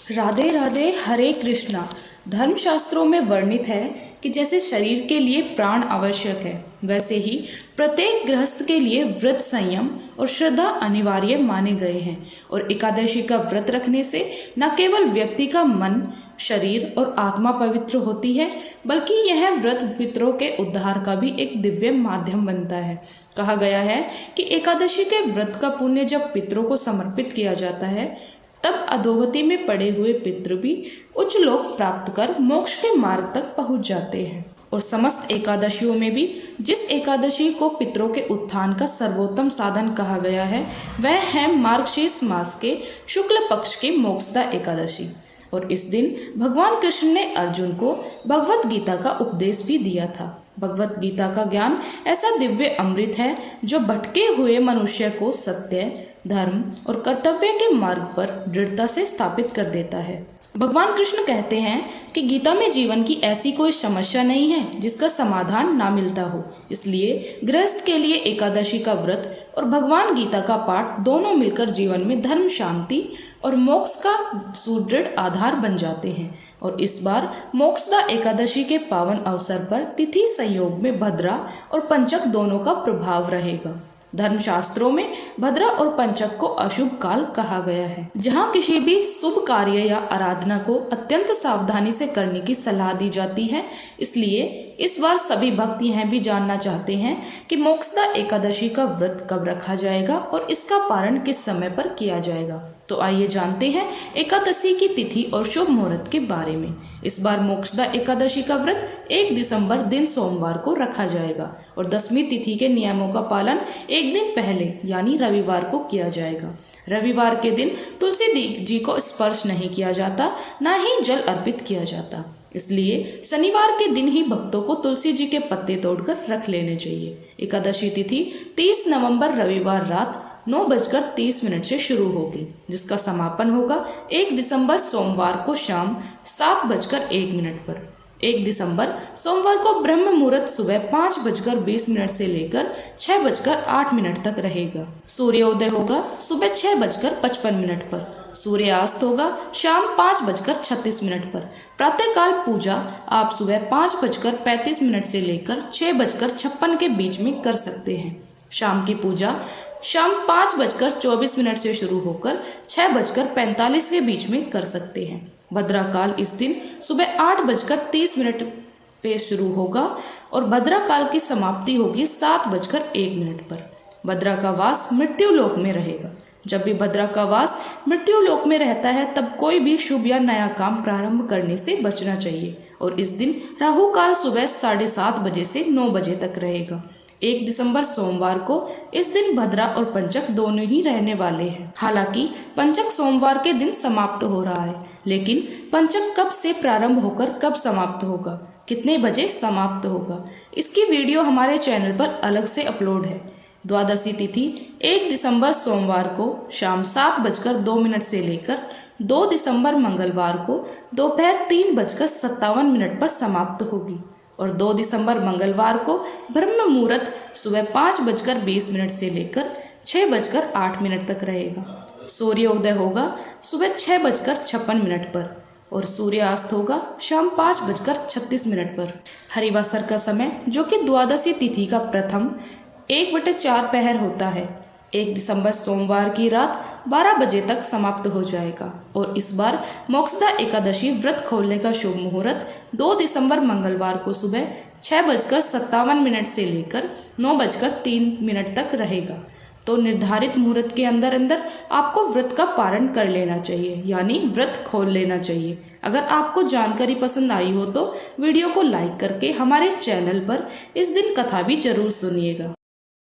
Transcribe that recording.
राधे राधे, हरे कृष्णा। धर्मशास्त्रों में वर्णित है कि जैसे शरीर के लिए प्राण आवश्यक है, वैसे ही प्रत्येक गृहस्थ के लिए व्रत, संयम और श्रद्धा अनिवार्य माने गए हैं। और एकादशी का व्रत रखने से न केवल व्यक्ति का मन, शरीर और आत्मा पवित्र होती है, बल्कि यह व्रत पितरों के उद्धार का भी एक दिव्य माध्यम बनता है। कहा गया है कि एकादशी के व्रत का पुण्य जब पितरों को समर्पित किया जाता है, तब अधोगति में पड़े हुए पितृ भी उच्च लोक प्राप्त कर मोक्ष के मार्ग तक पहुंच जाते हैं। और समस्त एकादशियों में भी जिस एकादशी को पितरों के उत्थान का सर्वोत्तम साधन कहा गया है, वह है मार्गशीर्ष मास के शुक्ल पक्ष की मोक्षदा एकादशी। और इस दिन भगवान कृष्ण ने अर्जुन को भगवत गीता का उपदेश भी दिया था। भगवत गीता का ज्ञान ऐसा दिव्य अमृत है जो भटके हुए मनुष्य को सत्य, धर्म और कर्तव्य के मार्ग पर दृढ़ता से स्थापित कर देता है। भगवान कृष्ण कहते हैं कि गीता में जीवन की ऐसी कोई समस्या नहीं है जिसका समाधान ना मिलता हो। इसलिए गृहस्थ के लिए एकादशी का व्रत और भगवान गीता का पाठ दोनों मिलकर जीवन में धर्म, शांति और मोक्ष का सुदृढ़ आधार बन जाते हैं। और इस बार मोक्षदा एकादशी के पावन अवसर पर तिथि संयोग में भद्रा और पंचक दोनों का प्रभाव रहेगा। धर्मशास्त्रों में भद्रा और पंचक को अशुभ काल कहा गया है, जहाँ किसी भी शुभ कार्य या आराधना को अत्यंत सावधानी से करने की सलाह दी जाती है। इसलिए इस बार सभी भक्त यह भी जानना चाहते हैं कि मोक्षदा एकादशी का व्रत कब रखा जाएगा और इसका पारण किस समय पर किया जाएगा। तो आइए जानते हैं एकादशी की तिथि और शुभ मुहूर्त के बारे में। इस बार मोक्षदा एकादशी का व्रत 1 दिसंबर दिन सोमवार को रखा जाएगा और 10वीं तिथि के नियमों का पालन एक दिन पहले यानी रविवार को किया जाएगा। रविवार के दिन तुलसी जी को स्पर्श नहीं किया जाता, ना ही जल अर्पित किया जाता। इसलिए शनिवार के दिन ही भक्तों को तुलसी जी के पत्ते तोड़कर रख लेने चाहिए। एकादशी तिथि 30 नवंबर रविवार रात 9:30 से शुरू होगी, जिसका समापन होगा 1 दिसंबर सोमवार को शाम 7:01 पर। 1 दिसंबर सोमवार को ब्रह्म मुहूर्त सुबह 5:20 से लेकर 6:08 तक रहेगा। सूर्योदय होगा सुबह 6:55 पर। सूर्यास्त होगा शाम 5:36 पर। प्रातःकाल पूजा आप सुबह 5:35 से लेकर 6:56 के बीच में कर सकते हैं। शाम की पूजा शाम 5:24 से शुरू होकर 6:45 के बीच में कर सकते हैं। भद्रा काल इस दिन सुबह 8:30 पे शुरू होगा और भद्रा काल की समाप्ति होगी 7:01 पर। भद्रा का वास मृत्यु लोक में रहेगा। जब भी भद्रा का वास मृत्यु लोक में रहता है, तब कोई भी शुभ या नया काम प्रारंभ करने से बचना चाहिए। और इस दिन राहु काल सुबह 7:30 बजे से 9 बजे तक रहेगा। 1 दिसंबर सोमवार को इस दिन भद्रा और पंचक दोनों ही रहने वाले हैं। हालांकि पंचक सोमवार के दिन समाप्त हो रहा है, लेकिन पंचक कब से प्रारंभ होकर कब समाप्त होगा, कितने बजे समाप्त होगा, इसकी वीडियो हमारे चैनल पर अलग से अपलोड है। द्वादशी तिथि 1 दिसंबर सोमवार को शाम 7:02 से लेकर 2 दिसंबर मंगलवार को दोपहर 3:57 पर समाप्त होगी। और 2 दिसंबर मंगलवार को ब्रह्म मुहूर्त सुबह 5:20 से लेकर 6:08 तक रहेगा। सूर्योदय होगा सुबह 6:56 पर और सूर्यास्त होगा शाम 5:36 पर। हरिवासर का समय, जो कि द्वादशी तिथि का प्रथम 1/4 पहर होता है, 1 दिसंबर सोमवार की रात 12 बजे तक समाप्त हो जाएगा। और इस बार मोक्षदा एकादशी व्रत खोलने का शुभ मुहूर्त 2 दिसंबर मंगलवार को सुबह 6:57 से लेकर 9:03 तक रहेगा। तो निर्धारित मुहूर्त के अंदर अंदर आपको व्रत का पारण कर लेना चाहिए, यानी व्रत खोल लेना चाहिए। अगर आपको जानकारी पसंद आई हो तो वीडियो को लाइक करके हमारे चैनल पर इस दिन कथा भी जरूर सुनिएगा।